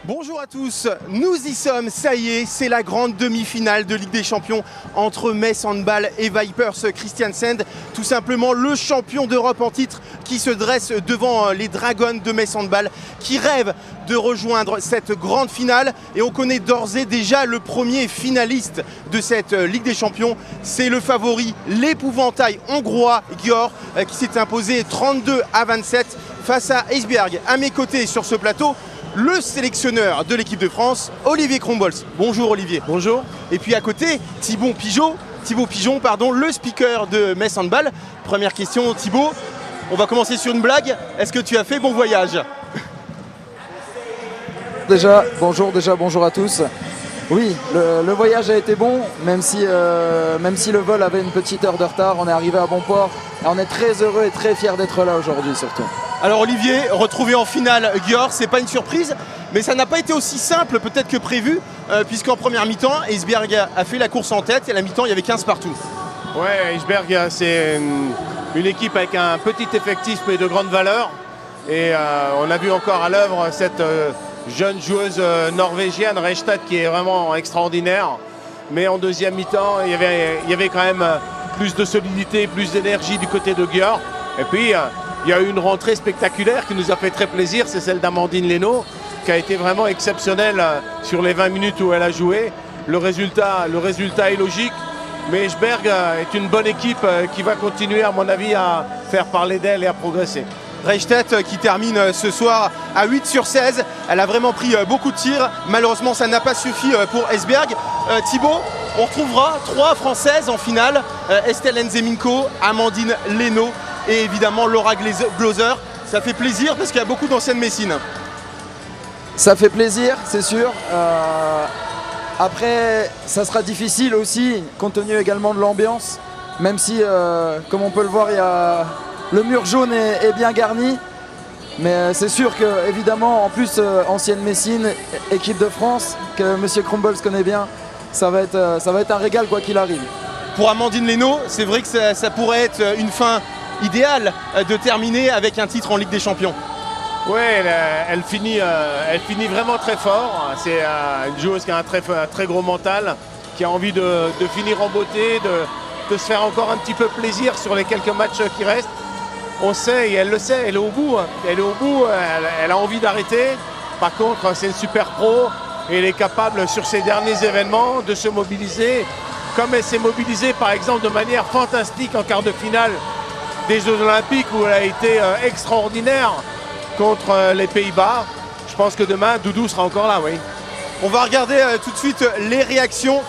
Bonjour à tous, nous y sommes, ça y est, c'est la grande demi-finale de Ligue des Champions entre Metz Handball et Vipers Kristiansand. Tout simplement le champion d'Europe en titre qui se dresse devant les Dragons de Metz Handball, qui rêvent de rejoindre cette grande finale. Et on connaît d'ores et déjà le premier finaliste de cette Ligue des Champions. C'est le favori, l'épouvantail hongrois Győr, qui s'est imposé 32-27 face à Esbjerg. À mes côtés sur ce plateau, le sélectionneur de l'équipe de France, Olivier Krombolz. Bonjour Olivier. Bonjour. Et puis à côté, Thibaut Pigeon, le speaker de Metz Handball. Première question Thibaut, on va commencer sur une blague. Est-ce que tu as fait bon voyage? Bonjour à tous. Oui, le voyage a été bon, même si le vol avait une petite heure de retard, on est arrivé à bon port. Et on est très heureux et très fiers d'être là aujourd'hui surtout. Alors Olivier, retrouver en finale Győr, c'est pas une surprise, mais ça n'a pas été aussi simple peut-être que prévu, puisqu'en première mi-temps, Esbjerg a fait la course en tête et à la mi-temps, il y avait 15 partout. Ouais, Esbjerg, c'est une équipe avec un petit effectif mais de grande valeur. Et on a vu encore à l'œuvre cette jeune joueuse norvégienne, Reistad, qui est vraiment extraordinaire. Mais en deuxième mi-temps, il y avait quand même plus de solidité, plus d'énergie du côté de Győr. Et puis, il y a eu une rentrée spectaculaire qui nous a fait très plaisir, c'est celle d'Amandine Leno, qui a été vraiment exceptionnelle sur les 20 minutes où elle a joué. Le résultat est logique, mais Esbjerg est une bonne équipe qui va continuer, à mon avis, à faire parler d'elle et à progresser. Reistad qui termine ce soir à 8 sur 16. Elle a vraiment pris beaucoup de tirs. Malheureusement, ça n'a pas suffi pour Esbjerg. Thibaut, on retrouvera 3 Françaises en finale. Estelle Nzeminko, Amandine Leno et évidemment Laura Glauser. Ça fait plaisir parce qu'il y a beaucoup d'anciennes Messines. Ça fait plaisir, c'est sûr. Après, ça sera difficile aussi, compte tenu également de l'ambiance. Même si, comme on peut le voir, le mur jaune est bien garni. Mais c'est sûr que, évidemment, en plus, ancienne Messine, équipe de France, que M. Krombolz connaît bien, ça va être un régal quoi qu'il arrive. Pour Amandine Leno, c'est vrai que ça pourrait être une fin idéale de terminer avec un titre en Ligue des Champions. Oui, elle finit vraiment très fort. C'est une joueuse qui a un très gros mental, qui a envie de finir en beauté, de se faire encore un petit peu plaisir sur les quelques matchs qui restent. On sait, et elle le sait, elle est au bout. Elle a envie d'arrêter. Par contre, c'est une super pro et elle est capable, sur ces derniers événements, de se mobiliser. Comme elle s'est mobilisée, par exemple, de manière fantastique en quart de finale des Jeux Olympiques, où elle a été extraordinaire contre les Pays-Bas. Je pense que demain, Doudou sera encore là, oui. On va regarder tout de suite les réactions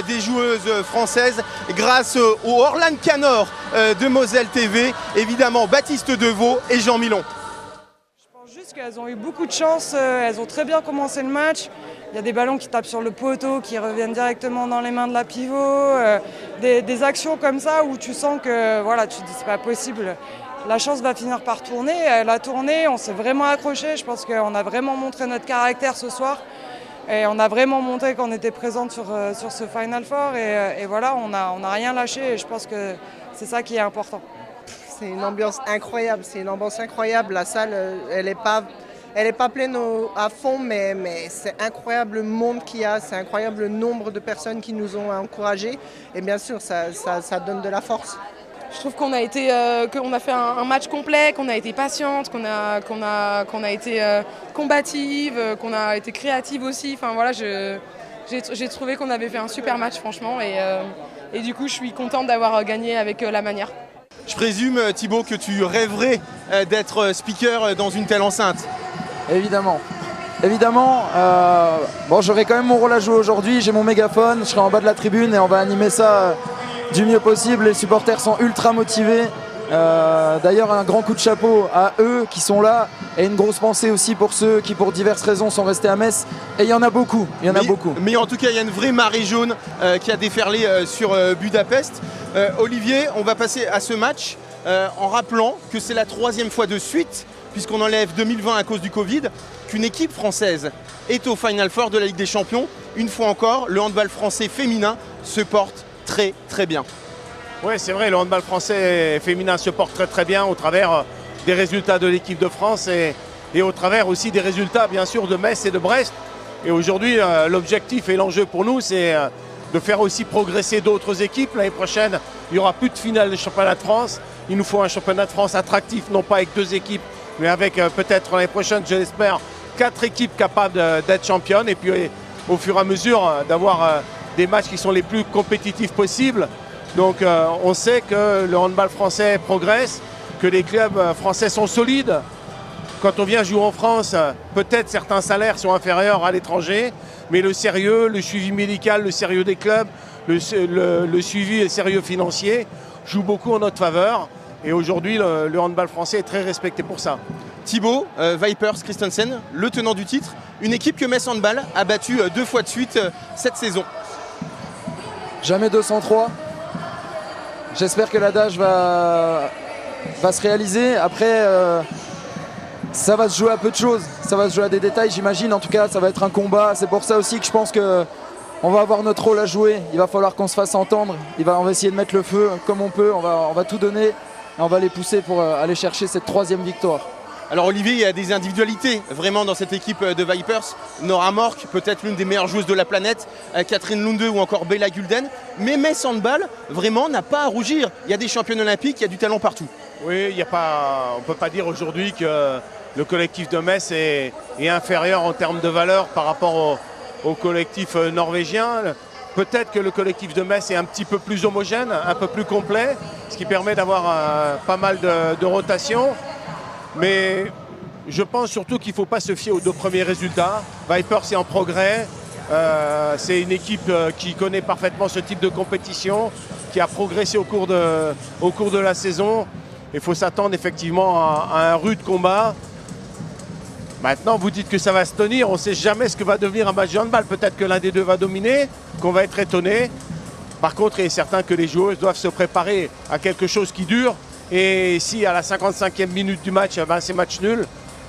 des joueuses françaises grâce au Orlan Canor de Moselle TV, évidemment Baptiste Deveau et Jean Milon. Je pense juste qu'elles ont eu beaucoup de chance, elles ont très bien commencé le match. Il y a des ballons qui tapent sur le poteau, qui reviennent directement dans les mains de la pivot, des actions comme ça où tu sens que voilà, tu te dis c'est pas possible. La chance va finir par tourner, elle a tourné, on s'est vraiment accroché, je pense qu'on a vraiment montré notre caractère ce soir. Et on a vraiment montré qu'on était présente sur ce Final Four et voilà, on n'a rien lâché et je pense que c'est ça qui est important. C'est une ambiance incroyable, La salle, elle n'est pas pleine à fond, mais c'est incroyable le monde qu'il y a, c'est incroyable le nombre de personnes qui nous ont encouragés et bien sûr, ça donne de la force. Je trouve qu'on a fait un match complet, qu'on a été patiente, qu'on a été combative, qu'on a été créative aussi. Enfin voilà, j'ai trouvé qu'on avait fait un super match franchement et du coup je suis contente d'avoir gagné avec la manière. Je présume Thibaut que tu rêverais d'être speaker dans une telle enceinte. Évidemment. J'aurai quand même mon rôle à jouer aujourd'hui, j'ai mon mégaphone, je serai en bas de la tribune et on va animer ça du mieux possible. Les supporters sont ultra motivés. D'ailleurs, un grand coup de chapeau à eux qui sont là et une grosse pensée aussi pour ceux qui, pour diverses raisons, sont restés à Metz. Et il y en a beaucoup. Mais en tout cas, il y a une vraie marée jaune qui a déferlé sur Budapest. Olivier, on va passer à ce match en rappelant que c'est la 3e fois de suite, puisqu'on enlève 2020 à cause du Covid, qu'une équipe française est au Final Four de la Ligue des Champions. Une fois encore, le handball français féminin se porte très bien. Oui, c'est vrai, le handball français féminin se porte très bien au travers des résultats de l'équipe de France et au travers aussi des résultats bien sûr de Metz et de Brest Et aujourd'hui, l'objectif et l'enjeu pour nous, c'est de faire aussi progresser d'autres équipes. L'année prochaine, il n'y aura plus de finale de championnat de France. Il nous faut un championnat de France attractif, non pas avec 2 équipes, mais avec peut-être l'année prochaine, je l'espère, 4 équipes capables d'être championnes. Et puis au fur et à mesure, d'avoir des matchs qui sont les plus compétitifs possibles. Donc on sait que le handball français progresse, que les clubs français sont solides. Quand on vient jouer en France, peut-être certains salaires sont inférieurs à l'étranger, mais le sérieux, le suivi médical, le sérieux des clubs, le suivi et le sérieux financier jouent beaucoup en notre faveur. Et aujourd'hui, le handball français est très respecté pour ça. Thibaut, Vipers Christiansen, le tenant du titre, une équipe que Metz Handball a battue 2 fois de suite cette saison. Jamais 203. J'espère que l'adage va se réaliser. Après, ça va se jouer à peu de choses. Ça va se jouer à des détails, j'imagine. En tout cas, ça va être un combat. C'est pour ça aussi que je pense qu'on va avoir notre rôle à jouer. Il va falloir qu'on se fasse entendre. On va essayer de mettre le feu comme on peut. On va tout donner. Et on va les pousser pour aller chercher cette 3e victoire. Alors Olivier, il y a des individualités vraiment dans cette équipe de Vipers. Nora Mork, peut-être l'une des meilleures joueuses de la planète, Catherine Lunde ou encore Bella Gulden. Mais Metz Handball, vraiment, n'a pas à rougir. Il y a des championnes olympiques, il y a du talent partout. Oui, on ne peut pas dire aujourd'hui que le collectif de Metz est inférieur en termes de valeur par rapport au collectif norvégien. Peut-être que le collectif de Metz est un petit peu plus homogène, un peu plus complet, ce qui permet d'avoir pas mal de rotation. Mais je pense surtout qu'il ne faut pas se fier aux 2 premiers résultats. Vipers est en progrès. C'est une équipe qui connaît parfaitement ce type de compétition, qui a progressé au cours de la saison. Il faut s'attendre effectivement à un rude combat. Maintenant, vous dites que ça va se tenir. On ne sait jamais ce que va devenir un match de handball. Peut-être que l'un des 2 va dominer, qu'on va être étonné. Par contre, il est certain que les joueuses doivent se préparer à quelque chose qui dure. Et si à la 55e minute du match, c'est match nul,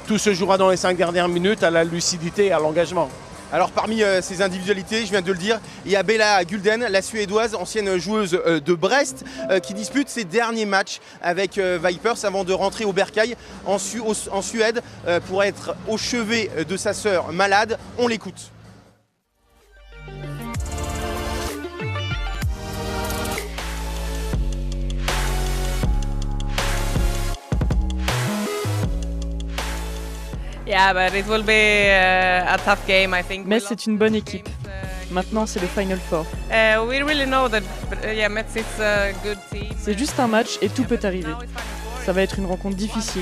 tout se jouera dans les 5 dernières minutes à la lucidité et à l'engagement. Alors parmi ces individualités, je viens de le dire, il y a Bella Gulden, la Suédoise, ancienne joueuse de Brest, qui dispute ses derniers matchs avec Vipers avant de rentrer au Bercail en Suède pour être au chevet de sa sœur malade. On l'écoute. Mais c'est une bonne équipe. Maintenant, c'est le Final Four. C'est juste un match et tout peut arriver. Ça va être une rencontre difficile.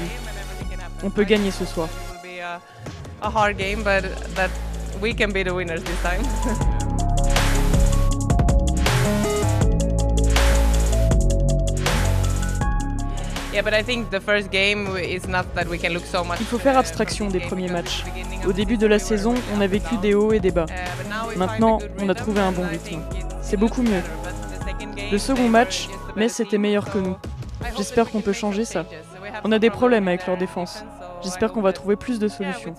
On peut gagner ce soir. Il faut faire abstraction des premiers matchs. Au début de la saison, on a vécu des hauts et des bas. Maintenant, on a trouvé un bon rythme. C'est beaucoup mieux. Le second match, Metz était meilleur que nous. J'espère qu'on peut changer ça. On a des problèmes avec leur défense. J'espère qu'on va trouver plus de solutions.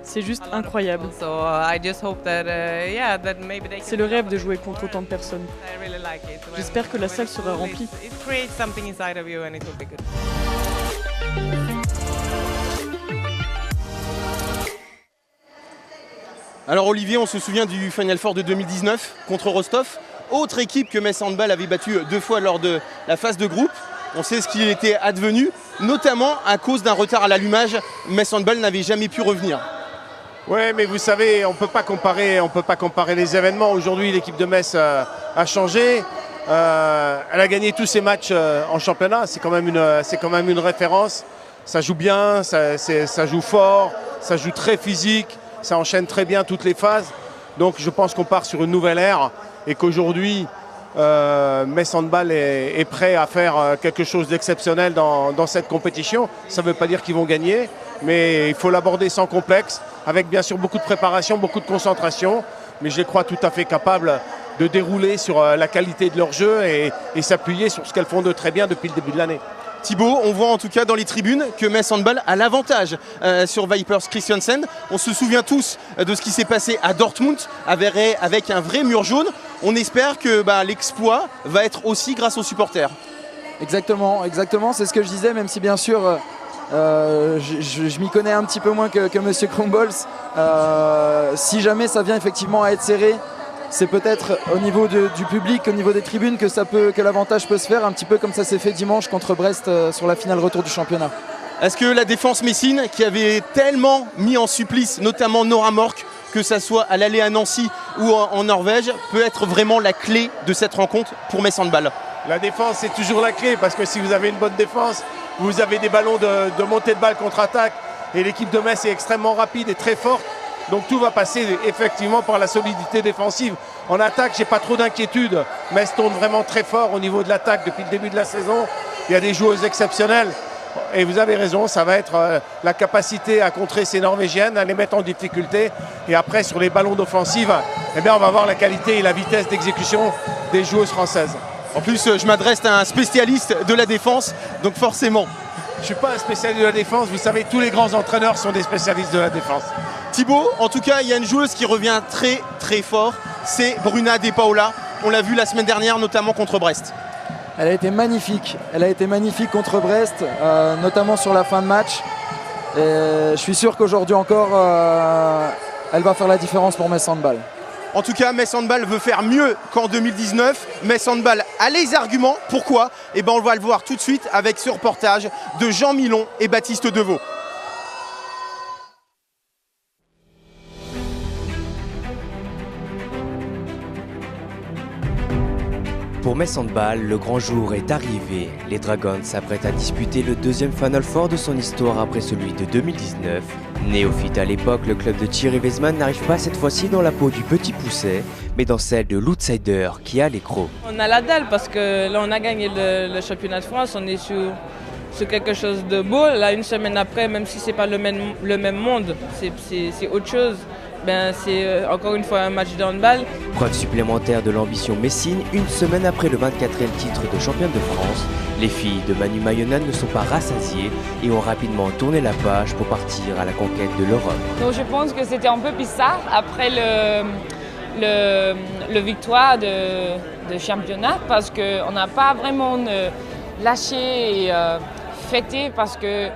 C'est juste incroyable. C'est le rêve de jouer contre autant de personnes. J'espère que la salle sera remplie. Alors Olivier, on se souvient du Final Four de 2019 contre Rostov, autre équipe que Metz Handball avait battue 2 fois lors de la phase de groupe. On sait ce qui était advenu, notamment à cause d'un retard à l'allumage. Metz Handball n'avait jamais pu revenir. Oui, mais vous savez, on ne peut pas comparer les événements. Aujourd'hui, l'équipe de Metz a changé. Elle a gagné tous ses matchs en championnat. C'est quand même une référence. Ça joue bien, ça joue fort, ça joue très physique, ça enchaîne très bien toutes les phases. Donc je pense qu'on part sur une nouvelle ère et qu'aujourd'hui, Metz Handball est prêt à faire quelque chose d'exceptionnel dans cette compétition. Ça ne veut pas dire qu'ils vont gagner, mais il faut l'aborder sans complexe, avec bien sûr beaucoup de préparation, beaucoup de concentration. Mais je les crois tout à fait capables de dérouler sur la qualité de leur jeu et s'appuyer sur ce qu'elles font de très bien depuis le début de l'année. Thibaut, on voit en tout cas dans les tribunes que Metz Handball a l'avantage sur Vipers Christiansen. On se souvient tous de ce qui s'est passé à Dortmund avec un vrai mur jaune. On espère que l'exploit va être aussi grâce aux supporters. Exactement, c'est ce que je disais, même si bien sûr je m'y connais un petit peu moins que Monsieur Krumbolz. Si jamais ça vient effectivement à être serré, c'est peut-être au niveau du public, au niveau des tribunes que l'avantage peut se faire, un petit peu comme ça s'est fait dimanche contre Brest sur la finale retour du championnat. Est-ce que la défense messine, qui avait tellement mis en supplice, notamment Nora Mork, que ça soit à l'aller à Nancy ou en Norvège, peut être vraiment la clé de cette rencontre pour Metz Handball? La défense, c'est toujours la clé, parce que si vous avez une bonne défense, vous avez des ballons de montée de balle contre-attaque, et l'équipe de Metz est extrêmement rapide et très forte. Donc tout va passer effectivement par la solidité défensive. En attaque, j'ai pas trop d'inquiétude. Metz tourne vraiment très fort au niveau de l'attaque depuis le début de la saison. Il y a des joueuses exceptionnelles. Et vous avez raison, ça va être la capacité à contrer ces Norvégiennes, à les mettre en difficulté. Et après, sur les ballons d'offensive, on va voir la qualité et la vitesse d'exécution des joueuses françaises. En plus, je m'adresse à un spécialiste de la défense, donc forcément. Je ne suis pas un spécialiste de la défense, vous savez, tous les grands entraîneurs sont des spécialistes de la défense. Thibaut, en tout cas, il y a une joueuse qui revient très très fort, c'est Bruna De Paula. On l'a vu la semaine dernière, notamment contre Brest. Elle a été magnifique contre Brest, notamment sur la fin de match. Et je suis sûr qu'aujourd'hui encore, elle va faire la différence pour Metz Handball. En tout cas, Metz Handball veut faire mieux qu'en 2019. Metz Handball a les arguments. Pourquoi ? On va le voir tout de suite avec ce reportage de Jean Milon et Baptiste Deveau. Pour Metz Handball, le grand jour est arrivé. Les Dragons s'apprêtent à disputer le deuxième Final Four de son histoire après celui de 2019. Néophyte à l'époque, le club de Thierry Weisman n'arrive pas cette fois-ci dans la peau du petit pousset, mais dans celle de l'outsider qui a les crocs. On a la dalle parce que là on a gagné le championnat de France, on est sur quelque chose de beau. Là une semaine après, même si c'est pas le même monde, c'est autre chose. C'est encore une fois un match de handball. Preuve supplémentaire de l'ambition messine, une semaine après le 24e titre de championne de France, les filles de Manu Mayonnaise ne sont pas rassasiées et ont rapidement tourné la page pour partir à la conquête de l'Europe. Donc je pense que c'était un peu bizarre après le victoire de championnat parce qu'on n'a pas vraiment lâché et fêté parce que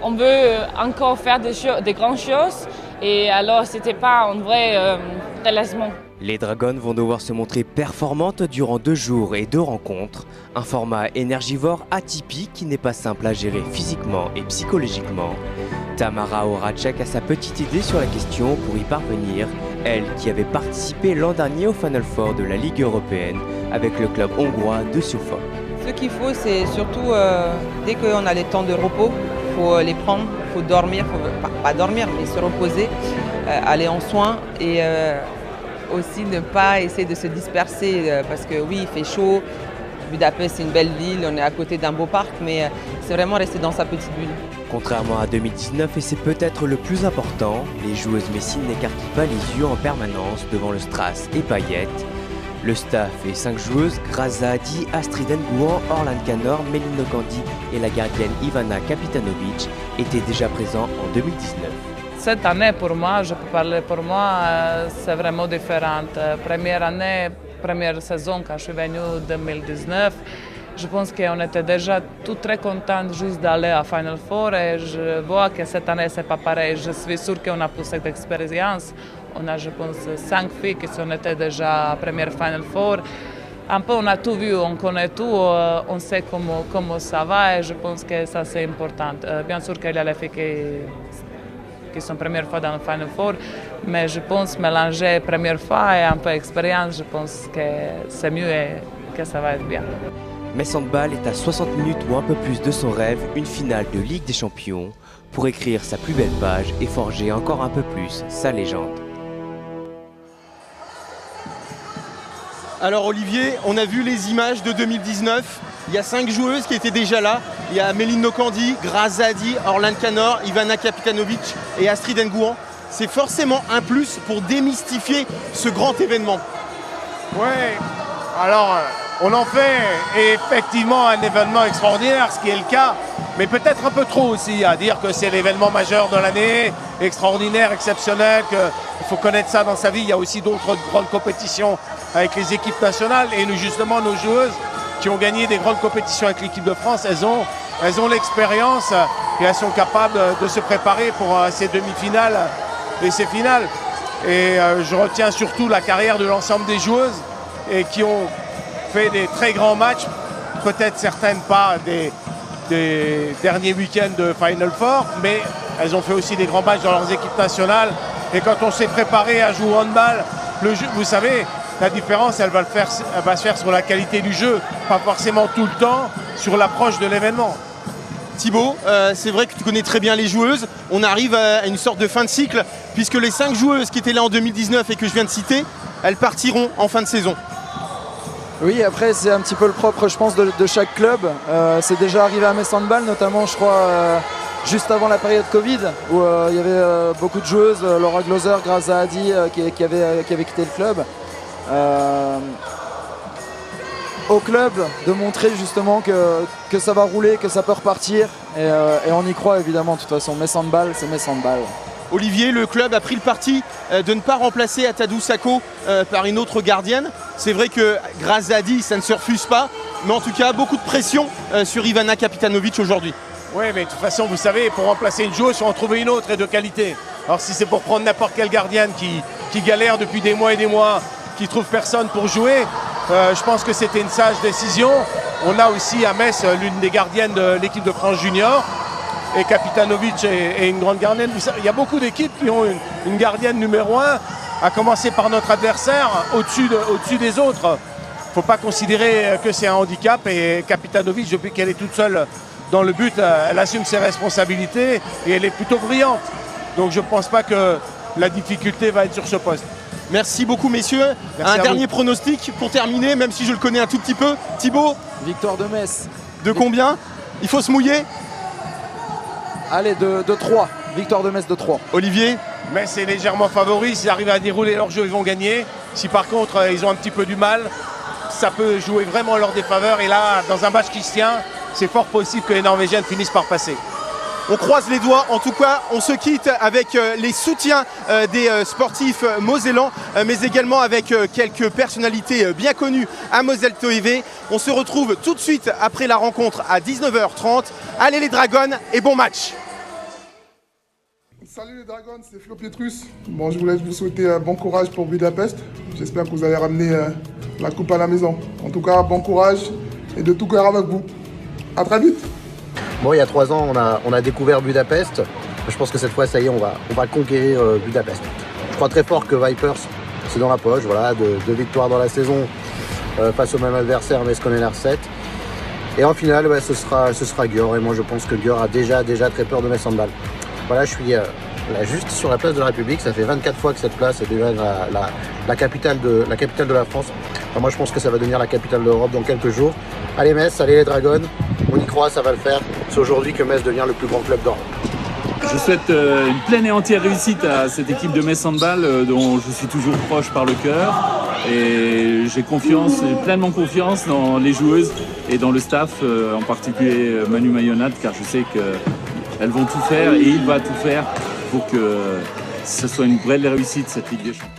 on veut encore faire des grandes choses. Et alors, c'était pas un vrai relâchement. Les Dragons vont devoir se montrer performantes durant 2 jours et 2 rencontres. Un format énergivore atypique qui n'est pas simple à gérer physiquement et psychologiquement. Tamara Horacek a sa petite idée sur la question pour y parvenir. Elle qui avait participé l'an dernier au Final Four de la Ligue européenne avec le club hongrois de Sofia. Ce qu'il faut, c'est surtout, dès qu'on a les temps de repos, il faut les prendre, il faut dormir, pas dormir, mais se reposer, aller en soins et aussi ne pas essayer de se disperser parce que oui, il fait chaud, Budapest c'est une belle ville, on est à côté d'un beau parc, mais c'est vraiment rester dans sa petite bulle. Contrairement à 2019, et c'est peut-être le plus important, les joueuses messines n'écartent pas les yeux en permanence devant le Strass et Payet. Le staff est 5 joueuses, Graza Adi, Astrid Nguyen, Orlan Canor, Méline Nogandi et la gardienne Ivana Kapitanovic étaient déjà présents en 2019. Cette année, pour moi, je peux parler pour moi, c'est vraiment différent. Première année, première saison, quand je suis venue en 2019, je pense qu'on était déjà tout très contents juste d'aller à Final Four et je vois que cette année, c'est pas pareil. Je suis sûre qu'on a plus cette expérience. On a, je pense, 5 filles qui sont été déjà à première Final Four. Un peu, on a tout vu, on connaît tout, on sait comment ça va et je pense que ça, c'est important. Bien sûr qu'il y a les filles qui sont première fois dans le Final Four, mais je pense mélanger première fois et un peu d'expérience, je pense que c'est mieux et que ça va être bien. Metz Handball est à 60 minutes ou un peu plus de son rêve, une finale de Ligue des Champions, pour écrire sa plus belle page et forger encore un peu plus sa légende. Alors Olivier, on a vu les images de 2019, il y a 5 joueuses qui étaient déjà là. Il y a Méline Nogandi, Graza Adi, Orlan Canor, Ivana Kapitanovic et Astrid Nguyen. C'est forcément un plus pour démystifier ce grand événement. Ouais, alors on en fait effectivement un événement extraordinaire, ce qui est le cas, mais peut-être un peu trop aussi, à dire que c'est l'événement majeur de l'année, extraordinaire, exceptionnel, qu'il faut connaître ça dans sa vie. Il y a aussi d'autres grandes compétitions avec les équipes nationales, et nous, justement, nos joueuses qui ont gagné des grandes compétitions avec l'équipe de France, elles ont l'expérience et elles sont capables de se préparer pour ces demi-finales et ces finales. Et je retiens surtout la carrière de l'ensemble des joueuses et qui ont fait des très grands matchs, peut-être certaines pas des derniers week-ends de Final Four, mais elles ont fait aussi des grands matchs dans leurs équipes nationales. Et quand on s'est préparé à jouer au handball, le jeu, vous savez, la différence, elle va se faire sur la qualité du jeu, pas forcément tout le temps sur l'approche de l'événement. Thibaut, c'est vrai que tu connais très bien les joueuses. On arrive à une sorte de fin de cycle, puisque les 5 joueuses qui étaient là en 2019 et que je viens de citer, elles partiront en fin de saison. Oui, après c'est un petit peu le propre, je pense, de chaque club. C'est déjà arrivé à Metz Handball, notamment, je crois, juste avant la période Covid, où il y avait beaucoup de joueuses, Laura Gloser, Grace Zahadi, qui avait quitté le club. Au club de montrer justement que ça va rouler, que ça peut repartir, et on y croit évidemment. De toute façon, Metz Handball, c'est Metz Handball. Olivier, le club a pris le parti de ne pas remplacer Atadou Sako par une autre gardienne. C'est vrai que Grace Zahadi, ça ne se refuse pas, mais en tout cas beaucoup de pression sur Ivana Kapitanovic aujourd'hui. Oui, mais de toute façon, vous savez, pour remplacer une joueuse, il faut en trouver une autre et de qualité. Alors si c'est pour prendre n'importe quelle gardienne qui galère depuis des mois et des mois, qui trouve personne pour jouer, je pense que c'était une sage décision. On a aussi à Metz l'une des gardiennes de l'équipe de France Junior, et Kapitanovic est une grande gardienne. Il y a beaucoup d'équipes qui ont une gardienne numéro 1, à commencer par notre adversaire, au-dessus des autres. Il ne faut pas considérer que c'est un handicap, et Kapitanovic, depuis qu'elle est toute seule dans le but, elle assume ses responsabilités et elle est plutôt brillante. Donc je ne pense pas que la difficulté va être sur ce poste. Merci beaucoup, messieurs. Merci un dernier pronostic pour terminer, même si je le connais un tout petit peu. Thibaut, victoire de Metz. De combien? Il faut se mouiller? Allez, de 3. Victoire de Metz de 3. Olivier? Metz est légèrement favori. S'ils arrivent à dérouler leur jeu, ils vont gagner. Si par contre, ils ont un petit peu du mal, ça peut jouer vraiment en leur défaveur. Et là, dans un match qui se tient, c'est fort possible que les Norvégiennes finissent par passer. On croise les doigts. En tout cas, on se quitte avec les soutiens des sportifs mosellans, mais également avec quelques personnalités bien connues à Moselle-Thévé. On se retrouve tout de suite après la rencontre à 19h30. Allez les Dragons et bon match. Salut les Dragons, c'est Flo Pietrus. Bon, je voulais vous souhaiter bon courage pour Budapest. J'espère que vous allez ramener la coupe à la maison. En tout cas, bon courage et de tout cœur avec vous. À très vite. Bon, il y a 3 ans, on a découvert Budapest. Je pense que cette fois, ça y est, on va conquérir Budapest. Je crois très fort que Vipers, c'est dans la poche. Voilà, 2 victoires dans la saison face au même adversaire, Meskonen R7. Et en finale, ce sera Győr. Et moi, je pense que Győr a déjà très peur de Metz Handball. Voilà, je suis là, juste sur la place de la République. Ça fait 24 fois que cette place est déjà la capitale de la France. Enfin, moi, je pense que ça va devenir la capitale d'Europe dans quelques jours. Allez Metz, allez les Dragons. On y croit, ça va le faire. C'est aujourd'hui que Metz devient le plus grand club d'Europe. Je souhaite une pleine et entière réussite à cette équipe de Metz Handball dont je suis toujours proche par le cœur. Et j'ai pleinement confiance dans les joueuses et dans le staff, en particulier Manu Mayonat, car je sais qu'elles vont tout faire et il va tout faire pour que ce soit une vraie réussite cette Ligue des Champions.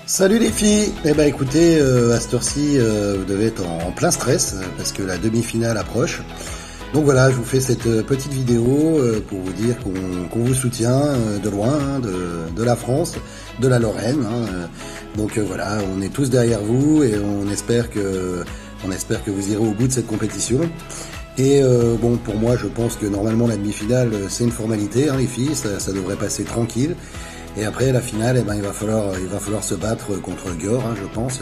Salut les filles. Eh ben écoutez, à cette heure-ci, vous devez être en plein stress parce que la demi-finale approche. Donc voilà, je vous fais cette petite vidéo pour vous dire qu'on vous soutient de loin, de la France, de la Lorraine. Donc voilà, on est tous derrière vous et on espère que vous irez au bout de cette compétition. Et bon, pour moi, je pense que normalement la demi-finale, c'est une formalité, les filles, ça devrait passer tranquille. Et après la finale, eh ben, il va falloir se battre contre Győr, je pense.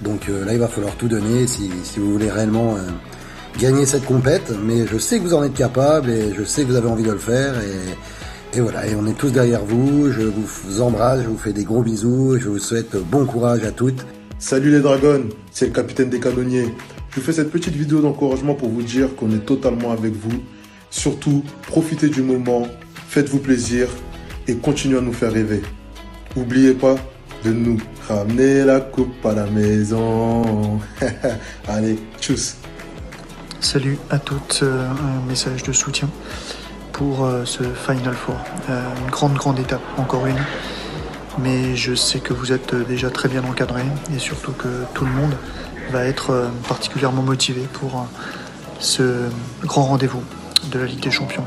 Donc là, il va falloir tout donner si vous voulez réellement gagner cette compète. Mais je sais que vous en êtes capable et je sais que vous avez envie de le faire. Et voilà, et on est tous derrière vous. Je vous embrasse, je vous fais des gros bisous. Je vous souhaite bon courage à toutes. Salut les Dragons, c'est le capitaine des canonniers. Je vous fais cette petite vidéo d'encouragement pour vous dire qu'on est totalement avec vous. Surtout, profitez du moment, faites-vous plaisir et continuez à nous faire rêver. N'oubliez pas de nous ramener la coupe à la maison. Allez, tchuss. Salut à toutes, un message de soutien pour ce Final Four. Une grande étape, encore une. Mais je sais que vous êtes déjà très bien encadrés et surtout que tout le monde va être particulièrement motivé pour ce grand rendez-vous de la Ligue des Champions.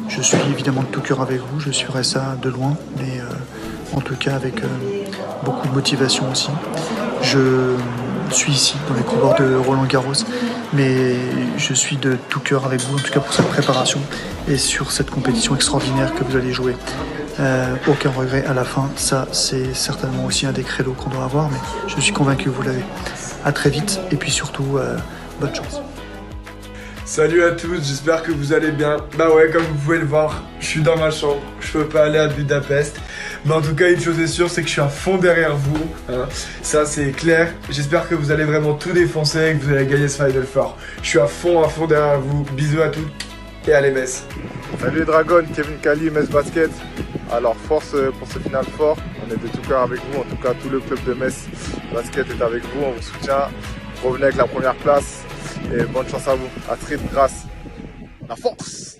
Je suis évidemment de tout cœur avec vous, je suivrai ça de loin, mais en tout cas avec beaucoup de motivation aussi. Je suis ici dans les couloirs de Roland-Garros, mais je suis de tout cœur avec vous, en tout cas pour cette préparation et sur cette compétition extraordinaire que vous allez jouer. Aucun regret à la fin, ça c'est certainement aussi un des credos qu'on doit avoir, mais je suis convaincu que vous l'avez. À très vite et puis surtout, bonne chance. Salut à tous, j'espère que vous allez bien. Bah ouais, comme vous pouvez le voir, je suis dans ma chambre, je peux pas aller à Budapest. Mais en tout cas, une chose est sûre, c'est que je suis à fond derrière vous. Hein. Ça, c'est clair. J'espère que vous allez vraiment tout défoncer et que vous allez gagner ce Final Four. Je suis à fond derrière vous. Bisous à tous et allez Metz. Salut Dragon, Kevin Kali, Metz Basket. Alors force pour ce Final Four, on est de tout cœur avec vous. En tout cas, tout le club de Metz Basket est avec vous, on vous soutient. Revenez avec la première place et bonne chance à vous. À très grâce. La force!